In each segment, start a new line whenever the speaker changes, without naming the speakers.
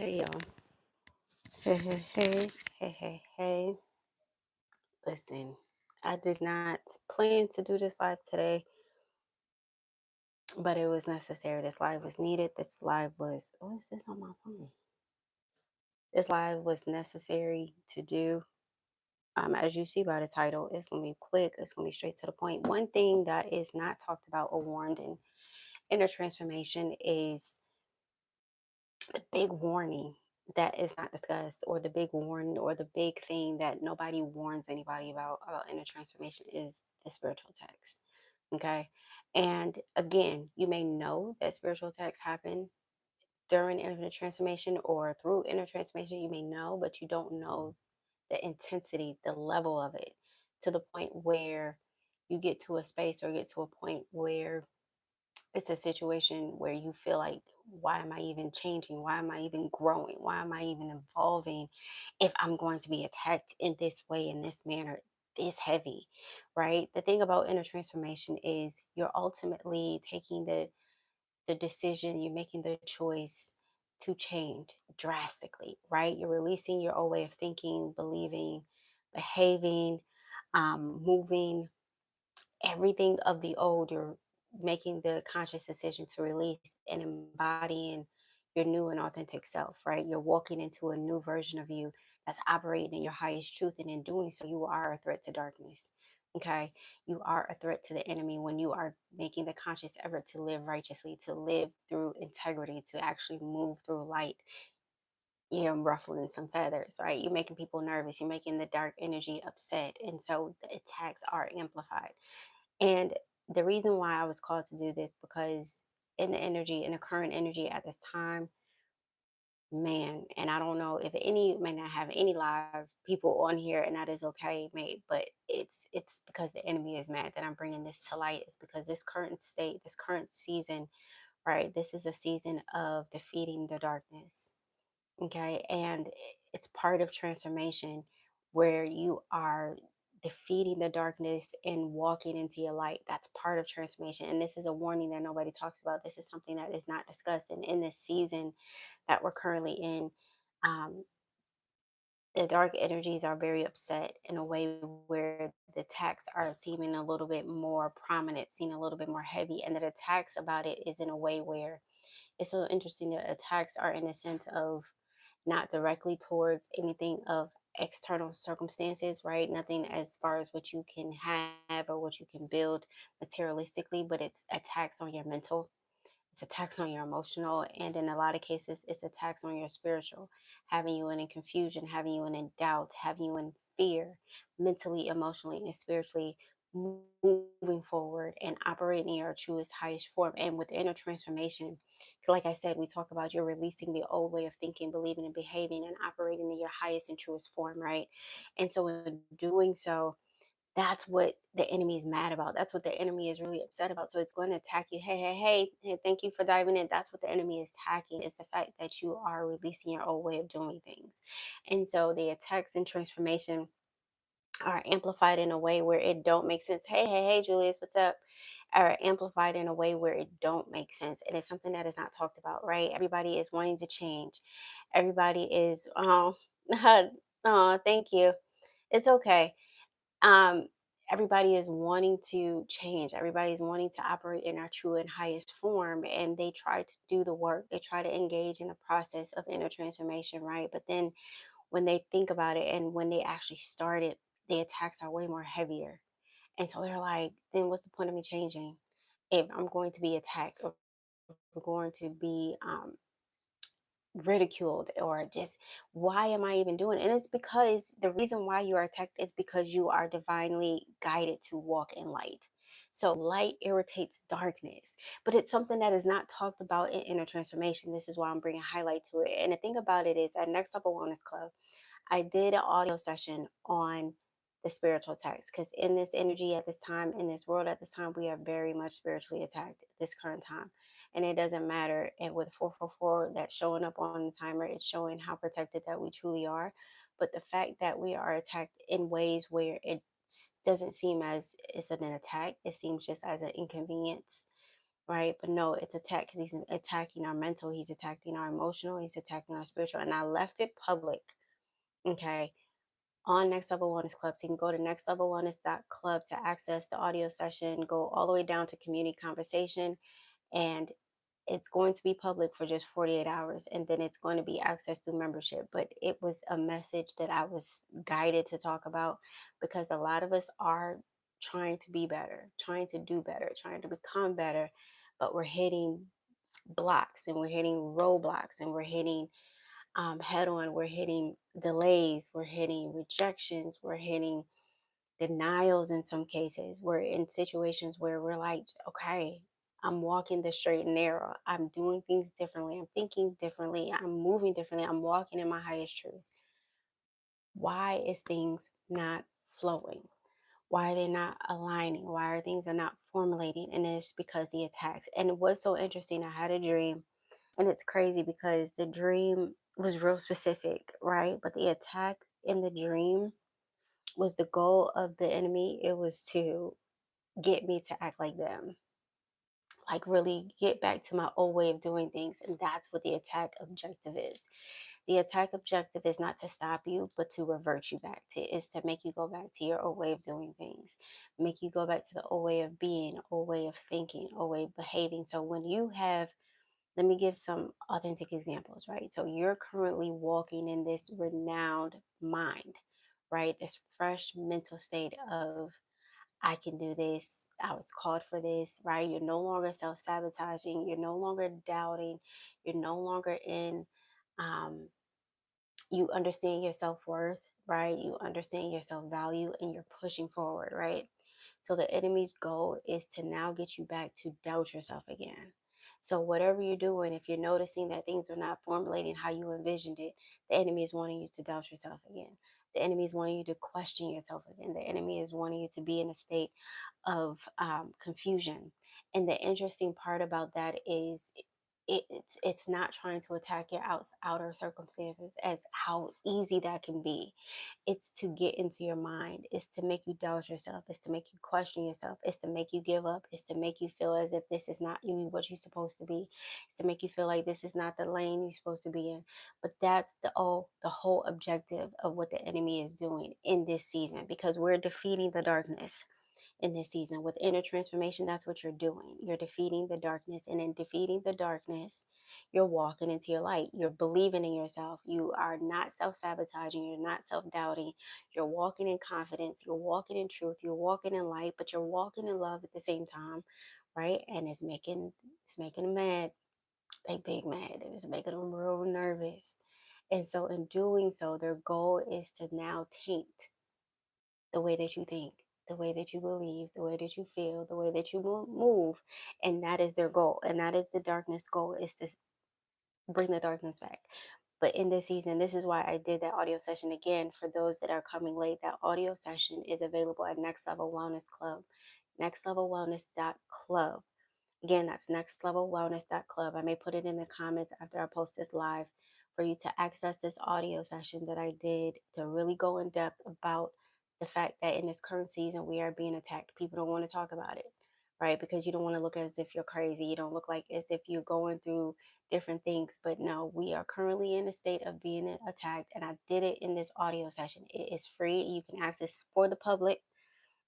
Hey y'all. Hey, hey, hey, hey, hey, hey. Listen, I did not plan to do this live today, but it was necessary. This live was needed. This live was, what is this on my phone? This live was necessary to do. As you see by the title, it's going to be quick. It's going to be straight to the point. One thing that is not talked about or warned in inner transformation is the big warning that is not discussed, or the big warning, or the big thing that nobody warns anybody about inner transformation is the spiritual text. Okay. And again, you may know that spiritual attacks happen during inner transformation or through inner transformation. You may know, but you don't know the intensity, the level of it, to the point where you get to a space or get to a point where it's a situation where you feel like, why am I even changing? Why am I even growing? Why am I even evolving if I'm going to be attacked in this way, in this manner, this heavy, right? The thing about inner transformation is you're ultimately taking the decision, you're making the choice to change drastically, right? You're releasing your old way of thinking, believing, behaving, moving, everything of the old. You're making the conscious decision to release and embodying your new and authentic self, right? You're walking into a new version of you that's operating in your highest truth, and in doing so you are a threat to darkness. Okay, you are a threat to the enemy when you are making the conscious effort to live righteously, to live through integrity, to actually move through light. You're ruffling some feathers, right? You're making people nervous, you're making the dark energy upset, and so the attacks are amplified. And the reason why I was called to do this, because in the energy, in the current energy at this time, man, and I don't know if any may not have any live people on here, and that is okay, mate. But it's because the enemy is mad that I'm bringing this to light. It's because this current state, this current season, right? This is a season of defeating the darkness. Okay. And it's part of transformation where you are defeating the darkness and walking into your light. That's part of transformation. And this is a warning that nobody talks about. This is something that is not discussed. And in this season that we're currently in, um, the dark energies are very upset in a way where the attacks are seeming a little bit more prominent, seen a little bit more heavy. And the attacks about it is in a way where it's so interesting. The attacks are in a sense of not directly towards anything of external circumstances, right? Nothing as far as what you can have or what you can build materialistically, but it's attacks on your mental, it's attacks on your emotional, and in a lot of cases, it's attacks on your spiritual, having you in confusion, having you in doubt, having you in fear, mentally, emotionally, and spiritually moving forward and operating in your truest, highest form. And with inner transformation, like I said, we talk about you're releasing the old way of thinking, believing, and behaving, and operating in your highest and truest form, right? And so, in doing so, that's what the enemy is mad about. That's what the enemy is really upset about. So it's going to attack you. Hey, hey, hey, hey, thank you for diving in. That's what the enemy is attacking. It's the fact that you are releasing your old way of doing things. And so the attacks and transformation are amplified in a way where it don't make sense. Hey, hey, hey, Julius, what's up? Are amplified in a way where it don't make sense. And it's something that is not talked about, right? Everybody is wanting to change. Everybody is, oh, oh, thank you. It's okay. um Everybody is wanting to change, everybody is wanting to operate in our true and highest form, and they try to do the work, they try to engage in the process of inner transformation, right? But then when they think about it and when they actually start it, the attacks are way more heavier. And so they're like, then what's the point of me changing if I'm going to be attacked, or if I'm going to be ridiculed, or just, why am I even doing it? And it's because the reason why you are attacked is because you are divinely guided to walk in light. So light irritates darkness, but it's something that is not talked about in inner transformation. This is why I'm bringing highlight to it. And the thing about it is, at Next Level Wellness Club, I did an audio session on the spiritual attacks, because in this energy at this time, in this world at this time, we are very much spiritually attacked at this current time. And it doesn't matter. And with 444 that's showing up on the timer, it's showing how protected that we truly are. But the fact that we are attacked in ways where it doesn't seem as it's an attack, it seems just as an inconvenience, right? But no, it's attack because he's attacking our mental, he's attacking our emotional, he's attacking our spiritual. And I left it public, okay, on Next Level Wellness Club. So you can go to nextlevelwellness.club to access the audio session, go all the way down to community conversation, and it's going to be public for just 48 hours, and then it's going to be accessed through membership. But it was a message that I was guided to talk about because a lot of us are trying to be better, trying to do better, trying to become better, but we're hitting blocks and we're hitting roadblocks and we're hitting head on, we're hitting delays, we're hitting rejections, we're hitting denials in some cases. We're in situations where we're like, okay, I'm walking the straight and narrow. I'm doing things differently. I'm thinking differently. I'm moving differently. I'm walking in my highest truth. Why is things not flowing? Why are they not aligning? Why are things are not formulating? And it's because the attacks. And it was so interesting. I had a dream, and it's crazy because the dream was real specific, right? But the attack in the dream was the goal of the enemy. It was to get me to act like them, like really get back to my old way of doing things. And that's what the attack objective is. The attack objective is not to stop you, but to revert you back to, is to make you go back to your old way of doing things, make you go back to the old way of being, old way of thinking, old way of behaving. So when you have, let me give some authentic examples, right? So you're currently walking in this renowned mind, right? This fresh mental state of, I can do this. I was called for this, right? You're no longer self sabotaging. You're no longer doubting. You're no longer in, um, you understand your self worth, right? You understand your self value and you're pushing forward, right? So the enemy's goal is to now get you back to doubt yourself again. So whatever you're doing, if you're noticing that things are not formulating how you envisioned it, the enemy is wanting you to doubt yourself again. The enemy is wanting you to question yourself again. The enemy is wanting you to be in a state of confusion. And the interesting part about that is it's not trying to attack your outer circumstances as how easy that can be. It's to get into your mind. It's to make you doubt yourself. It's to make you question yourself. It's to make you give up. It's to make you feel as if this is not you, what you're supposed to be. It's to make you feel like this is not the lane you're supposed to be in. But that's the whole objective of what the enemy is doing in this season, because we're defeating the darkness in this season. With inner transformation, that's what you're doing. You're defeating the darkness. And in defeating the darkness, you're walking into your light. You're believing in yourself. You are not self sabotaging. You're not self doubting. You're walking in confidence. You're walking in truth. You're walking in light, but you're walking in love at the same time, right? And it's making them mad. They big mad. It's making them real nervous. And so in doing so, their goal is to now taint the way that you think, the way that you believe, the way that you feel, the way that you move. And that is their goal. And that is the darkness goal, is to bring the darkness back. But in this season, this is why I did that audio session again. For those that are coming late, that audio session is available at Next Level Wellness Club, nextlevelwellness.club. Again, that's nextlevelwellness.club. I may put it in the comments after I post this live for you to access this audio session that I did to really go in depth about the fact that in this current season we are being attacked. People don't want to talk about it, right? Because you don't want to look as if you're crazy. You don't look like as if you're going through different things. But no, we are currently in a state of being attacked. And I did it in this audio session. It is free. You can access for the public,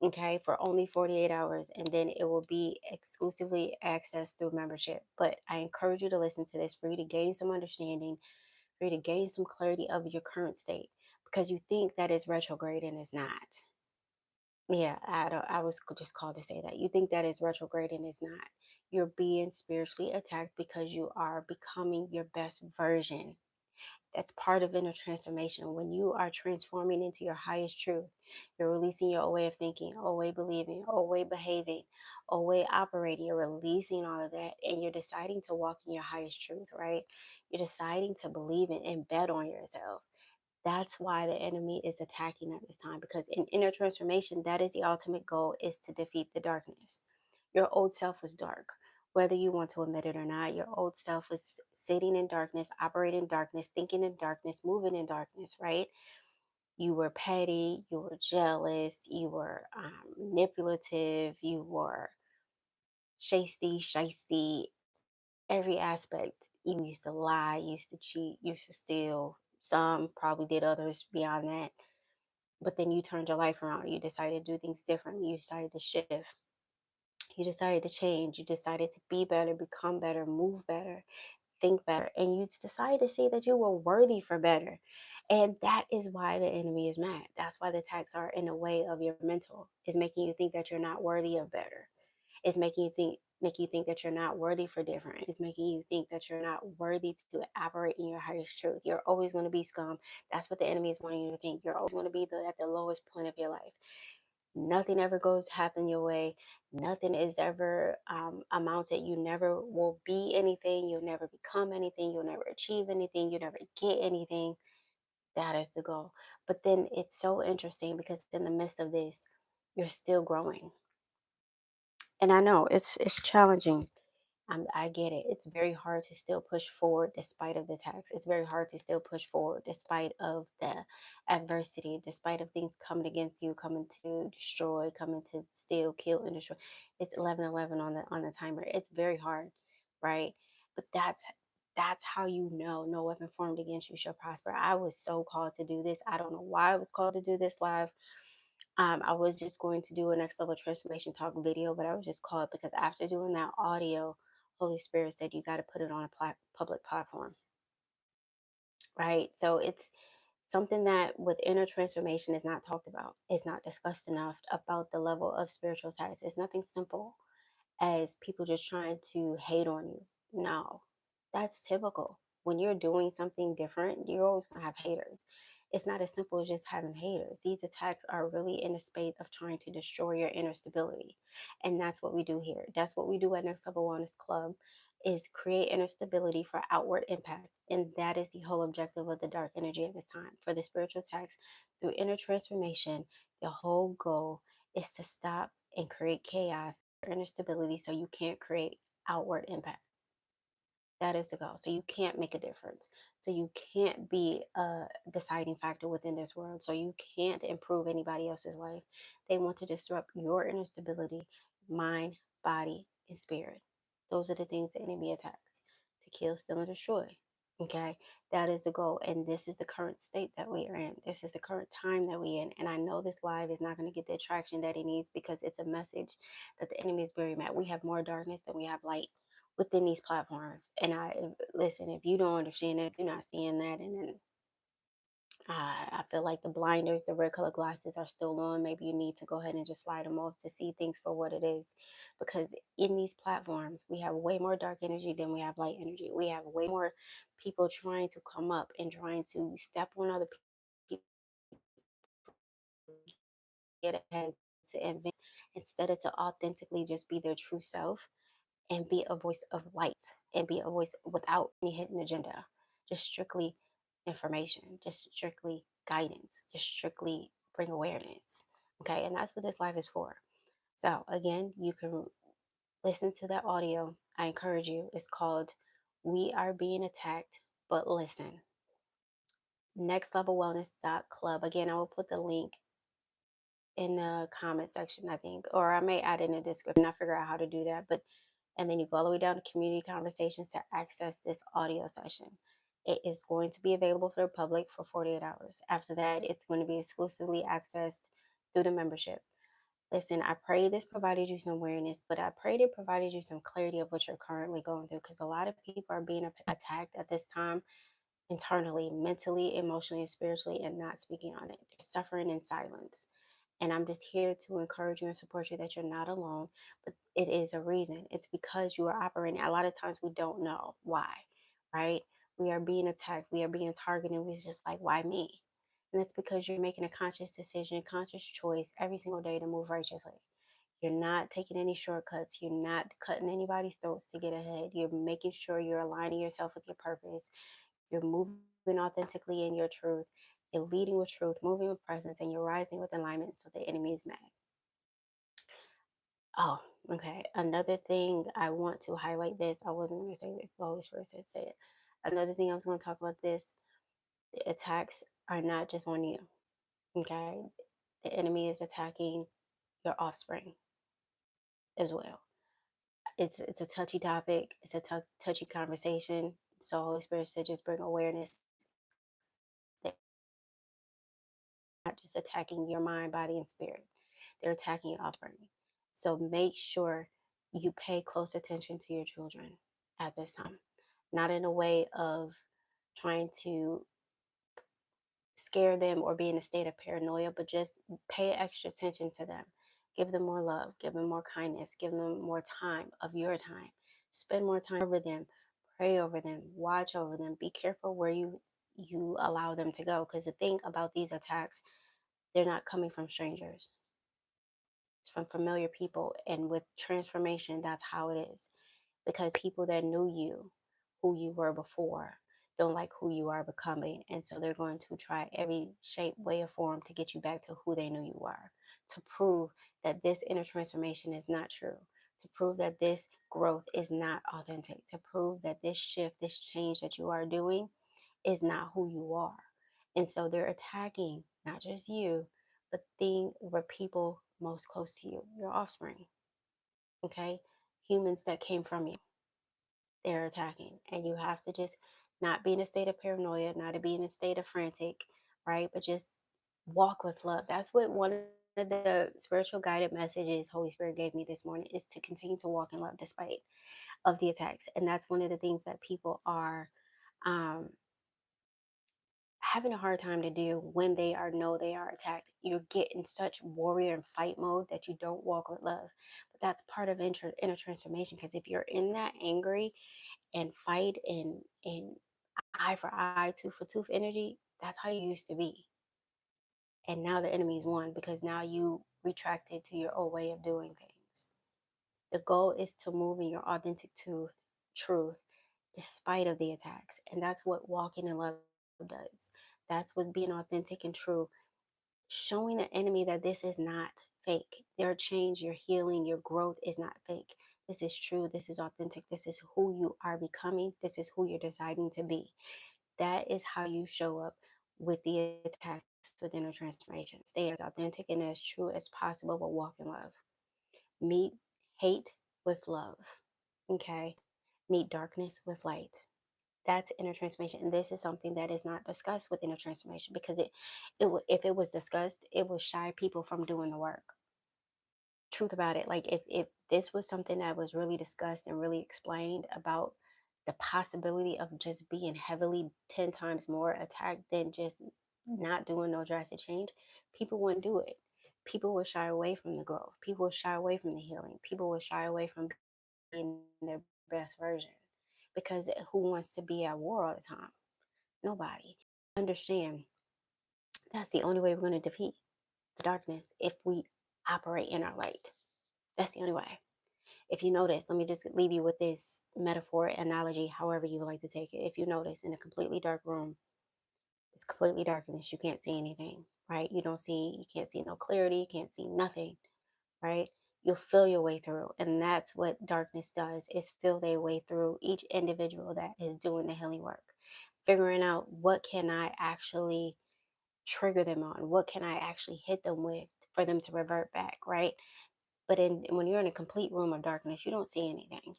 okay, for only 48 hours, and then it will be exclusively accessed through membership. But I encourage you to listen to this for you to gain some understanding, for you to gain some clarity of your current state, because you think that it's retrograde and it's not. Yeah, I was just called to say that. You think that is retrograde and it's not. You're being spiritually attacked because you are becoming your best version. That's part of inner transformation. When you are transforming into your highest truth, you're releasing your old way of thinking, old way believing, old way behaving, old way operating. You're releasing all of that and you're deciding to walk in your highest truth, right? You're deciding to believe in and bet on yourself. That's why the enemy is attacking at this time, because in inner transformation, that is the ultimate goal, is to defeat the darkness. Your old self was dark. Whether you want to admit it or not, your old self was sitting in darkness, operating in darkness, thinking in darkness, moving in darkness, right? You were petty, you were jealous, you were manipulative, you were shisty, every aspect. You used to lie, used to cheat, used to steal. Some probably did, others beyond that. But then you turned your life around. You decided to do things differently. You decided to shift. You decided to change. You decided to be better, become better, move better, think better. And you decided to see that you were worthy for better. And that is why the enemy is mad. That's why the attacks are in the way of your mental. Is making you think that you're not worthy of better. It's making you think that you're not worthy for different. It's making you think that you're not worthy to operate in your highest truth. You're always going to be scum. That's what the enemy is wanting you to think. You're always going to be at the lowest point of your life. Nothing ever goes to happen your way. Nothing is ever amounted. You never will be anything. You'll never become anything. You'll never achieve anything. You'll never get anything. That is the goal. But then it's so interesting because in the midst of this, you're still growing. And I know it's challenging. I get it. It's very hard to still push forward despite of the attacks. It's very hard to still push forward despite of the adversity, despite of things coming against you, coming to destroy, coming to steal, kill, and destroy. It's 11:11 on the timer. It's very hard, right? But that's how you know no weapon formed against you shall prosper. I was so called to do this. I don't know why I was called to do this live. I was just going to do a next level transformation talk video, but I was just called because after doing that audio, Holy Spirit said you got to put it on a public platform, right? So it's something that with inner transformation is not talked about. It's not discussed enough about the level of spiritual attacks. It's nothing simple as people just trying to hate on you. No, that's typical. When you're doing something different, you're always going to have haters. It's not as simple as just having haters. These attacks are really in a state of trying to destroy your inner stability. And that's what we do here. That's what we do at Next Level Wellness Club is create inner stability for outward impact. And that is the whole objective of the dark energy at this time. For the spiritual attacks through inner transformation, the whole goal is to stop and create chaos inner stability so you can't create outward impact. That is the goal. So you can't make a difference. So you can't be a deciding factor within this world. So you can't improve anybody else's life. They want to disrupt your inner stability, mind, body, and spirit. Those are the things the enemy attacks to kill, steal, and destroy. Okay, that is the goal, and this is the current state that we are in. This is the current time that we're in, and I know this live is not going to get the attraction that it needs because it's a message that the enemy is very mad. We have more darkness than we have light within these platforms, and listen. If you don't understand that, if you're not seeing that, and then I feel like the blinders, the red color glasses are still on. Maybe you need to go ahead and just slide them off to see things for what it is. Because in these platforms, we have way more dark energy than we have light energy. We have way more people trying to come up and trying to step on other people, get ahead to advance instead of to authentically just be their true self and be a voice of light and be a voice without any hidden agenda, just strictly information, just strictly guidance, just strictly bring awareness. Okay, and that's what this live is for. So, again, you can listen to that audio. I encourage you. It's called We Are Being Attacked, but Listen. Nextlevelwellness.club. Again, I will put the link in the comment section, I think, or I may add it in the description. I figure out how to do that, but and then you go all the way down to community conversations to access this audio session. It is going to be available for the public for 48 hours. After that, it's going to be exclusively accessed through the membership. Listen, I pray this provided you some awareness, but I pray it provided you some clarity of what you're currently going through because a lot of people are being attacked at this time internally, mentally, emotionally, and spiritually, and not speaking on it. They're suffering in silence. And I'm just here to encourage you and support you that you're not alone, but it is a reason. It's because you are operating. A lot of times we don't know why, right? We are being attacked, we are being targeted. We're just like, why me? And it's because you're making a conscious decision, conscious choice every single day to move righteously. You're not taking any shortcuts. You're not cutting anybody's throats to get ahead. You're making sure you're aligning yourself with your purpose. You're moving authentically in your truth. You're leading with truth, moving with presence, and you're rising with alignment so the enemy is mad. Oh, okay. Another thing I want to highlight this. I wasn't going to say this. The Holy Spirit said say it. Another thing I was going to talk about this. The attacks are not just on you. Okay. The enemy is attacking your offspring as well. It's a touchy topic. It's a touchy conversation. So Holy Spirit said just bring awareness that not just attacking your mind, body, and spirit. They're attacking your offspring. So make sure you pay close attention to your children at this time. Not in a way of trying to scare them or be in a state of paranoia, but just pay extra attention to them. Give them more love, give them more kindness, give them more time of your time. Spend more time over them, pray over them, watch over them. Be careful where you allow them to go, because the thing about these attacks, they're not coming from strangers. It's from familiar people, and with transformation, that's how it is, because people that knew you, who you were before, don't like who you are becoming. And so they're going to try every shape, way, or form to get you back to who they knew you were, to prove that this inner transformation is not true, to prove that this growth is not authentic, to prove that this shift, this change that you are doing is not who you are. And so they're attacking not just you, but thing where people most close to you, your offspring, okay? Humans that came from you, they're attacking. And you have to just not be in a state of paranoia, not to be in a state of frantic, right? But just walk with love. That's what one of the spiritual guided messages Holy Spirit gave me this morning, is to continue to walk in love despite of the attacks. And that's one of the things that people are um, having a hard time to do when they are know they are attacked. You get in such warrior and fight mode that you don't walk with love. But that's part of inner transformation, because if you're in that angry and fight and eye for eye, tooth for tooth energy, that's how you used to be. And now the enemy's won, because now you retracted to your old way of doing things. The goal is to move in your authentic truth despite of the attacks. And that's what walking in love does. That's what being authentic and true, showing the enemy that this is not fake. Your change, your healing, your growth is not fake. This is true. This is authentic. This is who you are becoming. This is who you're deciding to be. That is how you show up with the attacks within a transformation. Stay as authentic and as true as possible, but walk in love. Meet hate with love. Okay? Meet darkness with light. That's inner transformation. And this is something that is not discussed with inner transformation, because if it was discussed, it would shy people from doing the work. Truth about it, like if this was something that was really discussed and really explained about the possibility of just being heavily 10 times more attacked than just not doing no drastic change, people wouldn't do it. People would shy away from the growth. People would shy away from the healing. People would shy away from being their best version, because who wants to be at war all the time? Nobody. Understand, that's the only way we're going to defeat the darkness, if we operate in our light. That's the only way. If you notice, let me just leave you with this metaphor, analogy, however you like to take it. If you notice, in a completely dark room, it's completely darkness. You can't see anything, right? You can't see no clarity. You can't see nothing, right? You'll feel your way through. And that's what darkness does, is feel their way through each individual that is doing the healing work. Figuring out, what can I actually trigger them on? What can I actually hit them with for them to revert back, right? But when you're in a complete room of darkness, you don't see anything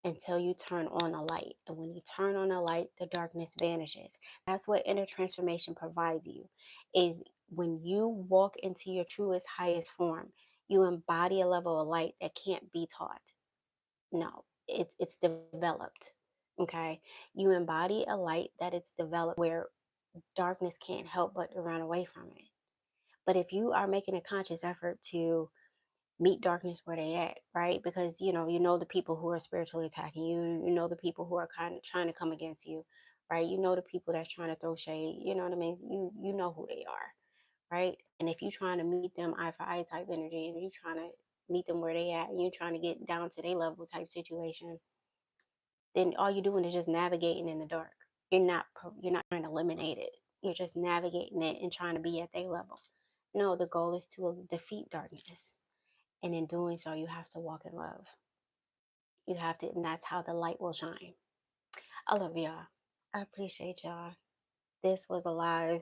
until you turn on a light. And when you turn on a light, the darkness vanishes. That's what inner transformation provides you, is when you walk into your truest, highest form, you embody a level of light that can't be taught. No, it's developed. Okay. You embody a light that it's developed, where darkness can't help but to run away from it. But if you are making a conscious effort to meet darkness where they at, right? Because you know the people who are spiritually attacking you, you know the people who are kind of trying to come against you, right? You know the people that's trying to throw shade, you know what I mean? You know who they are, right? And if you're trying to meet them eye for eye type energy, and you're trying to meet them where they at, and you're trying to get down to their level type situation, then all you're doing is just navigating in the dark. You're not trying to eliminate it. You're just navigating it and trying to be at their level. No, the goal is to defeat darkness. And in doing so, you have to walk in love. You have to, and that's how the light will shine. I love y'all. I appreciate y'all. This was a live,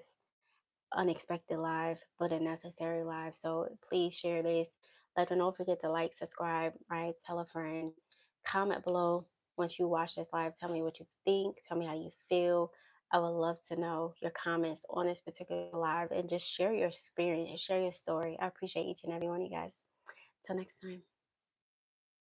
unexpected live, but a necessary live. So please share this. Like, don't forget to like, subscribe, right? Tell a friend. Comment below once you watch this live. Tell me what you think. Tell me how you feel. I would love to know your comments on this particular live and just share your experience, share your story. I appreciate each and every one of you guys. Till next time.